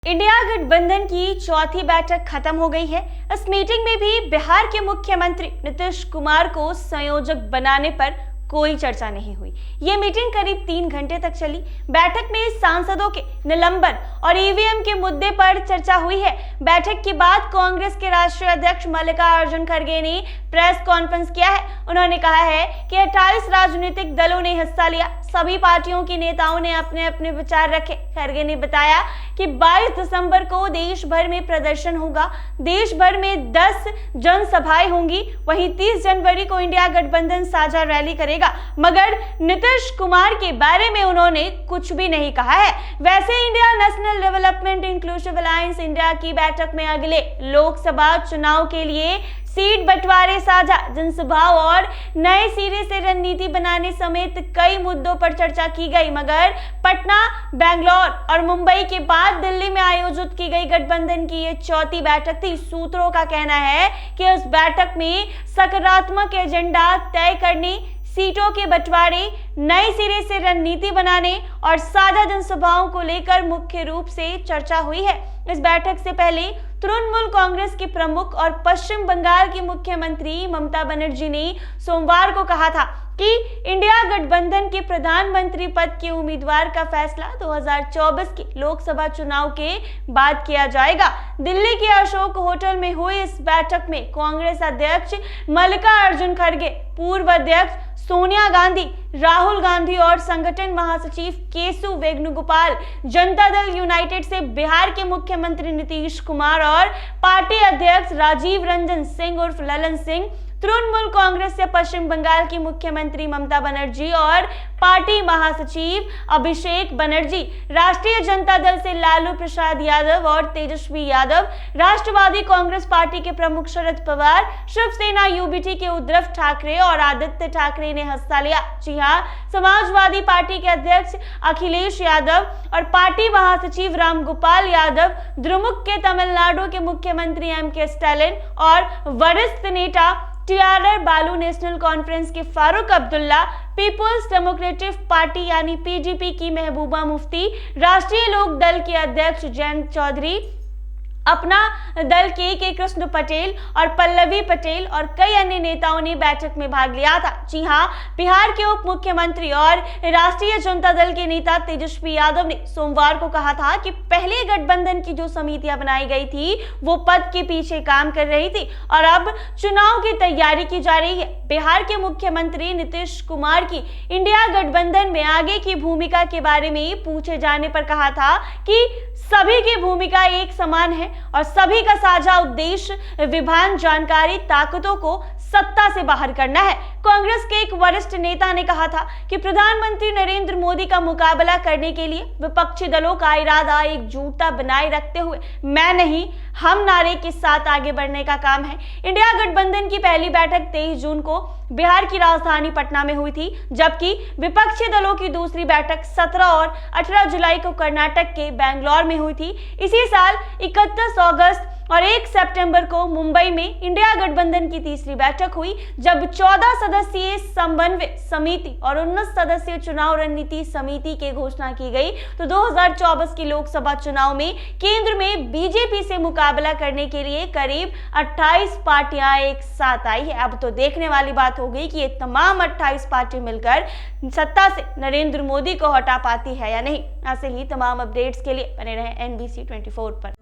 India गठबंधन की चौथी बैठक खत्म हो गई है। इस मीटिंग में भी बिहार के मुख्यमंत्री नीतीश कुमार को संयोजक बनाने पर कोई चर्चा नहीं हुई। ये मीटिंग करीब 3 घंटे तक चली। बैठक में सांसदों के निलंबन और ईवीएम के मुद्दे पर चर्चा हुई है। बैठक के बाद कांग्रेस के राष्ट्रीय अध्यक्ष मल्लिकार्जुन खड़गे ने प्रेस कॉन्फ्रेंस किया है। उन्होंने कहा है कि 28 राजनीतिक दलों ने हिस्सा लिया। सभी पार्टियों के नेताओं ने अपने अपने विचार रखे। खड़गे ने बताया कि 22 दिसंबर को देश भर में प्रदर्शन होगा। देश भर में 10 जनसभाएं होंगी। वहीं 30 जनवरी को इंडिया गठबंधन साझा रैली करेगा। मगर नीतीश कुमार के बारे में उन्होंने कुछ भी नहीं कहा है। वैसे India national development inclusive alliance India की बैठक में अगले लोकसभा चुनाव के लिए सीट बंटवारे, साझा जनसभा और नए सिरे से रणनीति बनाने समेत कई मुद्दों पर चर्चा की गई। मगर पटना, बेंगलोर और मुंबई के बाद दिल्ली में आयोजित की गई गठबंधन की ये चौथी बैठक थी। सूत्रों का कहना है कि इस बैठक में सकारात्मक एजेंडा तय करने, सीटों के बंटवारे, नए सिरे से रणनीति बनाने और साझा जनसभाओं को लेकर मुख्य रूप से चर्चा हुई है। इस बैठक से पहले तृणमूल कांग्रेस के प्रमुख और पश्चिम बंगाल की मुख्यमंत्री ममता बनर्जी ने सोमवार को कहा था कि इंडिया गठबंधन के प्रधानमंत्री पद के उम्मीदवार का फैसला 2024 के लोकसभा चुनाव के बाद किया जाएगा। दिल्ली के अशोक होटल में हुई इस बैठक में कांग्रेस अध्यक्ष मल्लिकार्जुन खड़गे, पूर्व अध्यक्ष सोनिया गांधी, राहुल गांधी और संगठन महासचिव केशु वेणुगोपाल, जनता दल यूनाइटेड से बिहार के मुख्यमंत्री नीतीश कुमार और पार्टी अध्यक्ष राजीव रंजन सिंह उर्फ ललन सिंह, तृणमूल कांग्रेस से पश्चिम बंगाल की मुख्यमंत्री ममता बनर्जी और पार्टी महासचिव अभिषेक बनर्जी, राष्ट्रीय जनता दल से लालू प्रसाद यादव और तेजस्वी यादव, राष्ट्रवादी कांग्रेस पार्टी के प्रमुख शरद पवार, शिवसेना यूबीटी के उद्धव ठाकरे और आदित्य ठाकरे ने हिस्सा लिया। जी हां, समाजवादी पार्टी के अध्यक्ष अखिलेश यादव और पार्टी महासचिव रामगोपाल यादव, द्रमुक के तमिलनाडु के मुख्यमंत्री एम.के. स्टालिन और वरिष्ठ नेता टीआरआर बालू, नेशनल कॉन्फ्रेंस के Farooq Abdullah, people's democratic party यानी पीडीपी की महबूबा मुफ्ती, राष्ट्रीय लोक दल के अध्यक्ष जयंत चौधरी, अपना दल के कृष्ण पटेल और पल्लवी पटेल और कई अन्य नेताओं ने बैठक में भाग लिया था। जी हां, बिहार के उप मुख्यमंत्री और राष्ट्रीय जनता दल के नेता तेजस्वी यादव ने सोमवार को कहा था कि पहले गठबंधन की जो समितियां बनाई गई थी वो पद के पीछे काम कर रही थी और अब चुनाव की तैयारी की जा रही है। बिहार के मुख्यमंत्री नीतीश कुमार की इंडिया गठबंधन में आगे की भूमिका के बारे में पूछे जाने पर कहा था कि सभी की भूमिका एक समान है और सभी का साझा उद्देश्य विभाजन जानकारी ताकतों को सत्ता से बाहर करना है। कांग्रेस के एक वरिष्ठ नेता ने कहा था कि प्रधानमंत्री नरेंद्र मोदी का मुकाबला करने के लिए विपक्षी दलों का इरादा एकजुटता बनाए रखते हुए मैं नहीं हम नारे के साथ आगे बढ़ने का काम है। इंडिया गठबंधन की पहली बैठक 23 जून को बिहार की राजधानी पटना में हुई थी, जबकि विपक्षी दलों की दूसरी बैठक 17 और 18 जुलाई को कर्नाटक के बेंगलोर में हुई थी। इसी साल 31 अगस्त और 1 सितंबर को मुंबई में इंडिया गठबंधन की तीसरी बैठक हुई, जब 14 सदस्यीय समन्वय समिति और 19 सदस्यीय चुनाव रणनीति समिति की घोषणा की गई। तो 2024 की लोकसभा चुनाव में केंद्र में बीजेपी से मुकाबला करने के लिए करीब 28 पार्टियां एक साथ आई है। अब तो देखने वाली बात हो गई कि ये तमाम 28 पार्टी मिलकर सत्ता से नरेंद्र मोदी को हटा पाती है या नहीं। ऐसे ही तमाम अपडेट्स के लिए बने रहें NBC 24 पर।